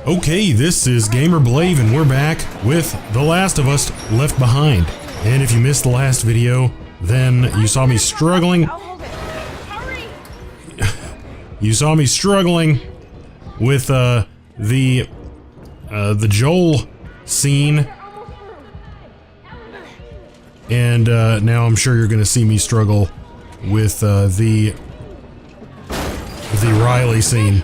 Okay, this is GamerBlave and we're back with The Last of Us Left Behind. And if you missed the last video, then you saw me struggling. I'll hold it. Hurry! You saw me struggling with the Joel scene. And now I'm sure you're gonna see me struggle with the Riley scene.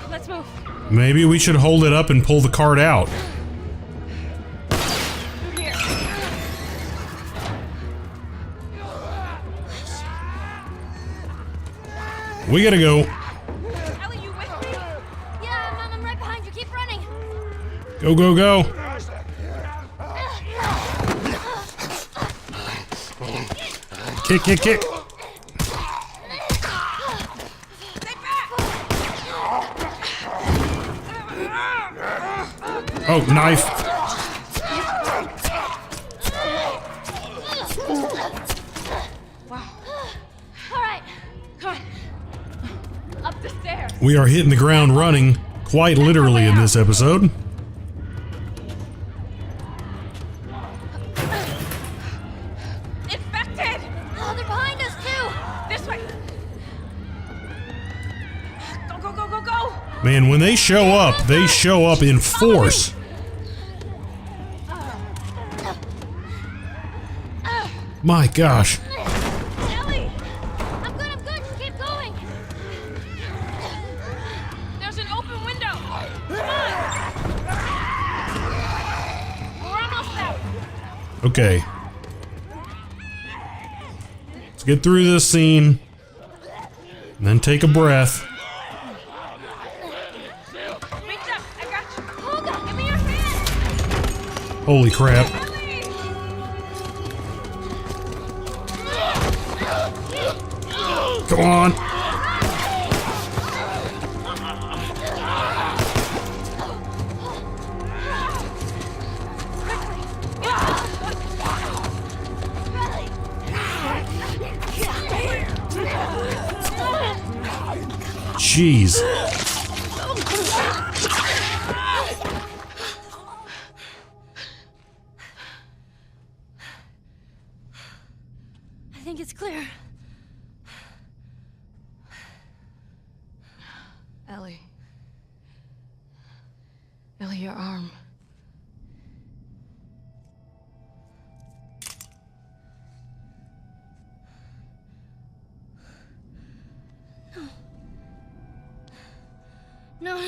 Let's move. Maybe we should hold it up and pull the cart out. Through here. We gotta go. Ellie, you with me? Yeah, I'm right behind you. Keep running. Go, go, go. Kick, kick, kick. Stay back! Oh, knife. Wow. All right. Come on. Up the stairs. We are hitting the ground running, quite literally in this episode. Infected! Oh, they're behind us too. This way. Go, go, go, go, go! Man, when they show up in force. My gosh. Ellie! I'm good. Just keep going. There's an open window! Come on! We're almost out! Okay. Let's get through this scene. And then take a breath. Reach up! I got you! Hold on! Give me your hand! Holy crap. Ellie! Come on. Jeez. I think it's clear. Ellie. Ellie, your arm. No.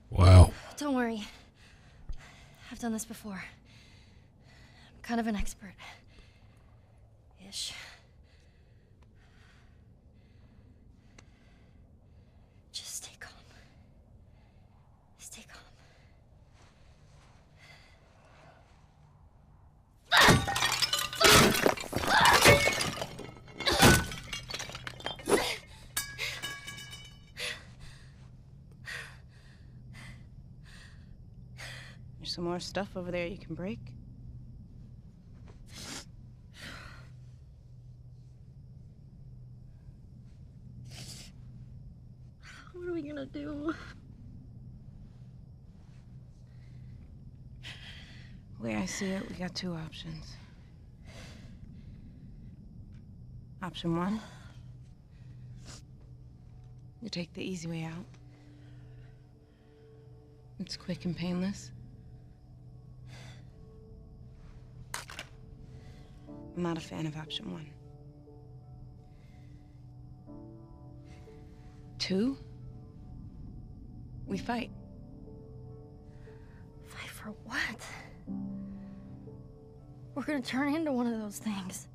Wow. Don't worry. I've done this before. I'm kind of an expert. Ish. Just stay calm. Stay calm. There's some more stuff over there you can break. What are we gonna do? The way I see it, we got two options. Option one, you take the easy way out. It's quick and painless. I'm not a fan of option one. Two, we fight. Fight for what? We're gonna turn into one of those things.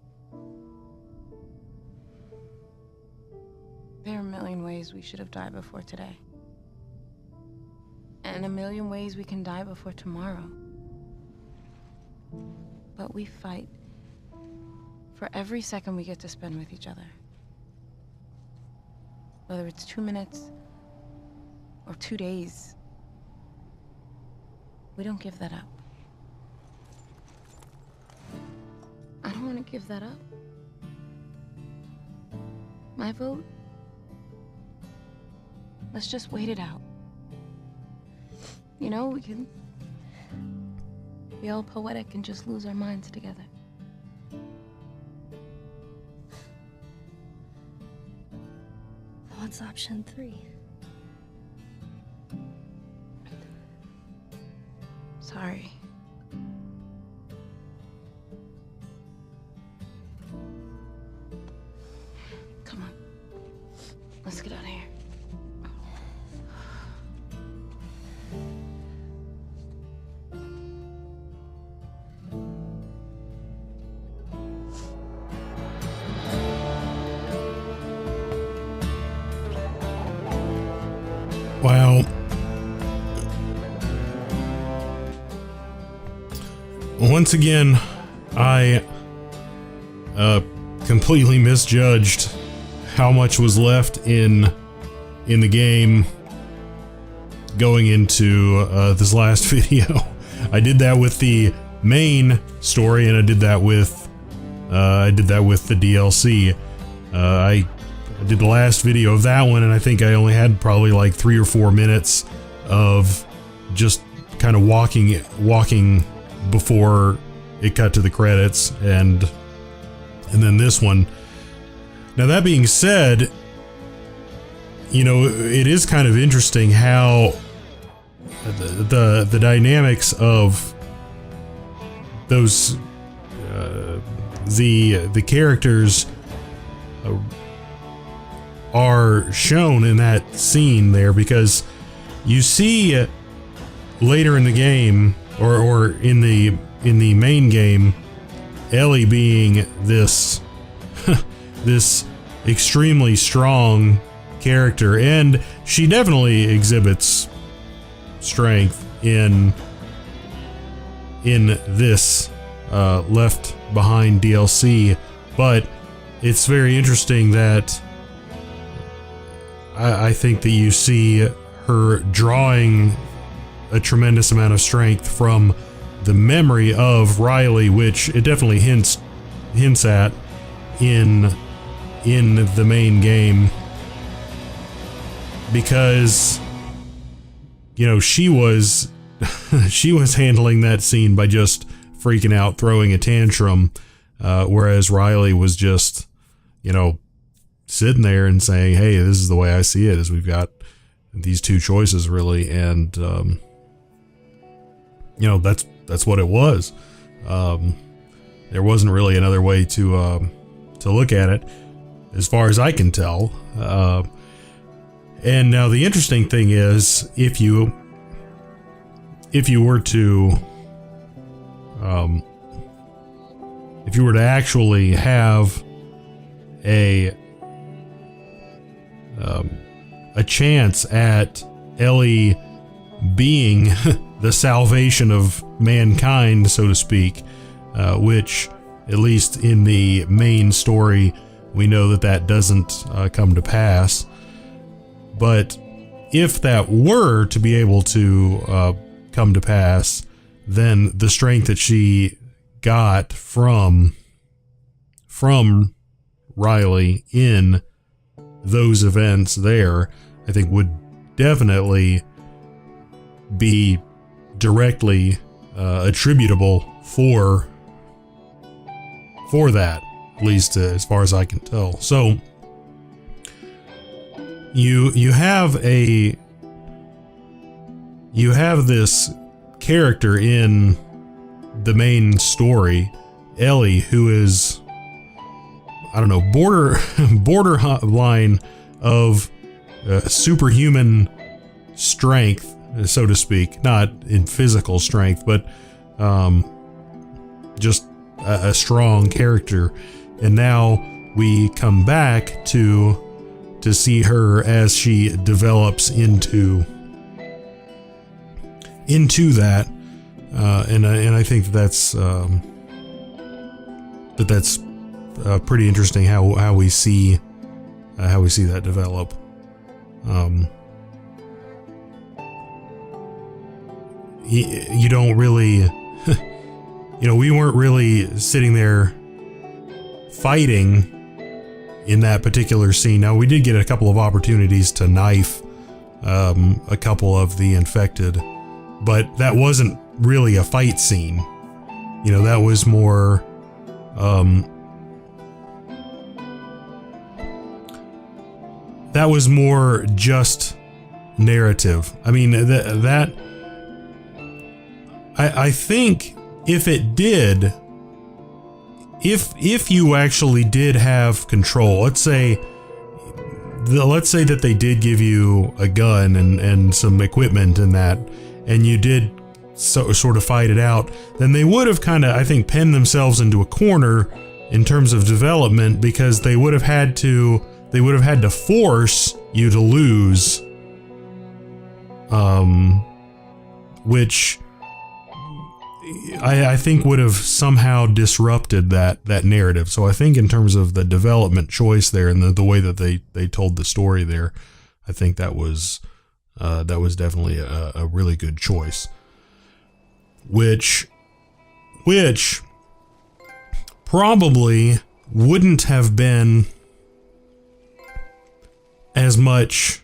There are a million ways we should have died before today. And a million ways we can die before tomorrow. But we fight for every second we get to spend with each other. Whether it's 2 minutes or 2 days, we don't give that up. I don't want to give that up. My vote? Let's just wait it out. You know, we can be all poetic and just lose our minds together. What's option 3? Sorry. Come on. Let's get out of here. Wow. Once again, I completely misjudged how much was left in the game going into this last video. I did that with the main story, and I did that with the DLC. I did the last video of that one, and I think I only had probably like 3 or 4 minutes of just kind of walking before it cut to the credits, and then this one. Now, that being said, you know, it is kind of interesting how the dynamics of those the characters are shown in that scene there, because you see later in the game, or in the main game, Ellie being this this extremely strong character, and she definitely exhibits strength in this Left Behind DLC. But it's very interesting that I think that you see her drawing a tremendous amount of strength from the memory of Riley, which it definitely hints at in the main game, because, you know, she was handling that scene by just freaking out, throwing a tantrum, whereas Riley was just, you know, sitting there and saying, hey, this is the way I see it, is we've got these two choices, really, and you know, that's what it was. There wasn't really another way to look at it, as far as I can tell. And now the interesting thing is, if you were to actually have a chance at Ellie being the salvation of mankind, so to speak, which, at least in the main story, we know that doesn't come to pass. But if that were to be able to come to pass, then the strength that she got from Riley in those events there, I think would definitely be directly attributable for that, at least as far as I can tell. So you have this character in the main story, Ellie, who is, I don't know, borderline of superhuman strength, so to speak, not in physical strength, but just a strong character. And now we come back to see her as she develops into that, and I think that's pretty interesting how we see that develop. You don't really, we weren't really sitting there fighting in that particular scene. Now, we did get a couple of opportunities to knife a couple of the infected, but that wasn't really a fight scene. That was more just narrative. I mean, I think if it did, if you actually did have control, let's say that they did give you a gun and some equipment and that, and you did sort of fight it out, then they would have kind of, I think, penned themselves into a corner in terms of development, because they would have had to force you to lose, which I think would have somehow disrupted that narrative. So I think in terms of the development choice there and the way that they told the story there, I think that was definitely a really good choice. Which probably wouldn't have been as much,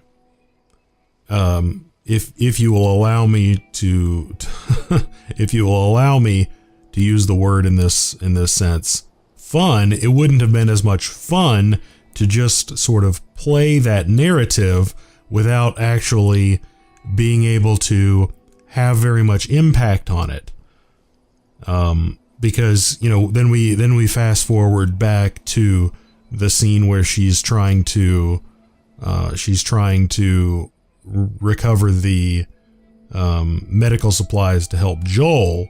if you will allow me to if you will allow me to use the word in this sense, fun. It wouldn't have been as much fun to just sort of play that narrative without actually being able to have very much impact on it. Because, then we fast forward back to the scene where she's trying to recover the medical supplies to help Joel.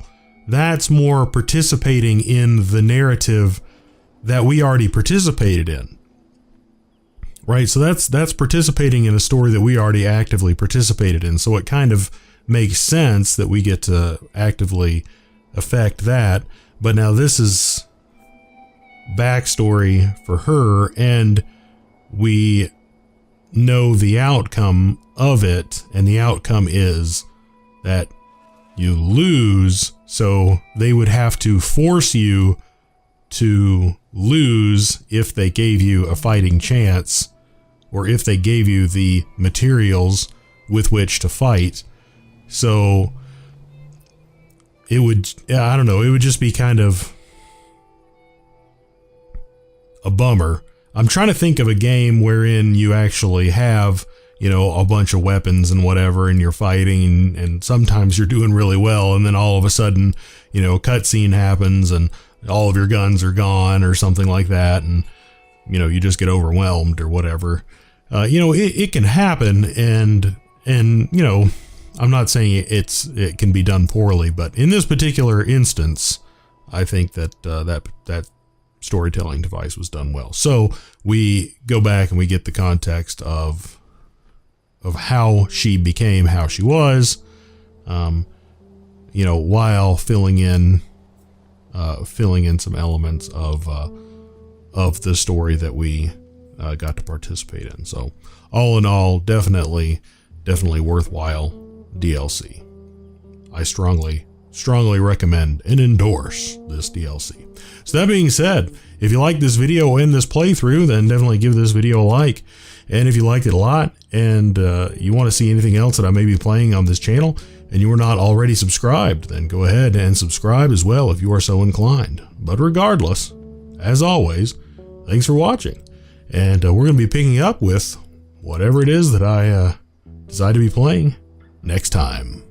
That's more participating in the narrative that we already participated in. Right? So that's participating in a story that we already actively participated in. So it kind of makes sense that we get to actively affect that. But now this is backstory for her, and we know the outcome of it, and the outcome is that you lose. So they would have to force you to lose if they gave you a fighting chance, or if they gave you the materials with which to fight. So it would, I don't know, it would just be kind of a bummer. I'm trying to think of a game wherein you actually have, a bunch of weapons and whatever, and you're fighting, and sometimes you're doing really well, and then all of a sudden, a cutscene happens and all of your guns are gone or something like that, and you just get overwhelmed or whatever. It can happen, and I'm not saying it can be done poorly, but in this particular instance, I think that that storytelling device was done well. So we go back and we get the context of how she became how she was, while filling in some elements of the story that we got to participate in. So all in all, definitely worthwhile DLC. I strongly recommend and endorse this DLC. So that being said, if you like this video and this playthrough, then definitely give this video a like. And if you liked it a lot and you want to see anything else that I may be playing on this channel, and you are not already subscribed, then go ahead and subscribe as well if you are so inclined. But regardless, as always, thanks for watching. And we're going to be picking up with whatever it is that I decide to be playing next time.